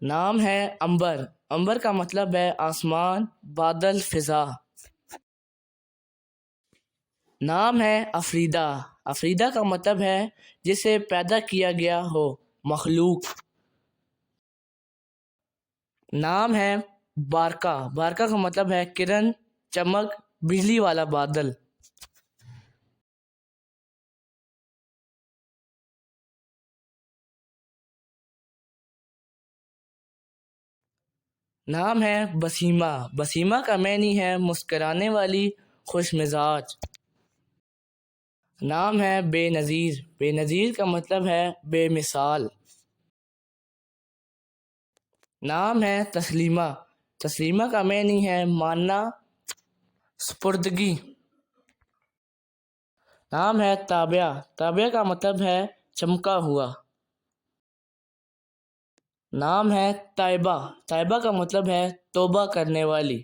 نام ہے عنبر، عنبر کا مطلب ہے آسمان، بادل، فضا۔ نام ہے افریدہ، افریدہ کا مطلب ہے جسے پیدا کیا گیا ہو، مخلوق۔ نام ہے بارکا، بارکا کا مطلب ہے کرن، چمک، بجلی والا بادل۔ نام ہے بسیمہ، بسیمہ کا معنی ہے مسکرانے والی، خوش مزاج۔ نام ہے بے نظیر، بے نظیر کا مطلب ہے بے مثال۔ نام ہے تسلیمہ، تسلیمہ کا معنی ہے ماننا، سپردگی۔ نام ہے تابعہ، تابعہ کا مطلب ہے چمکا ہوا۔ نام ہے طیبہ، طیبہ کا مطلب ہے توبہ کرنے والی۔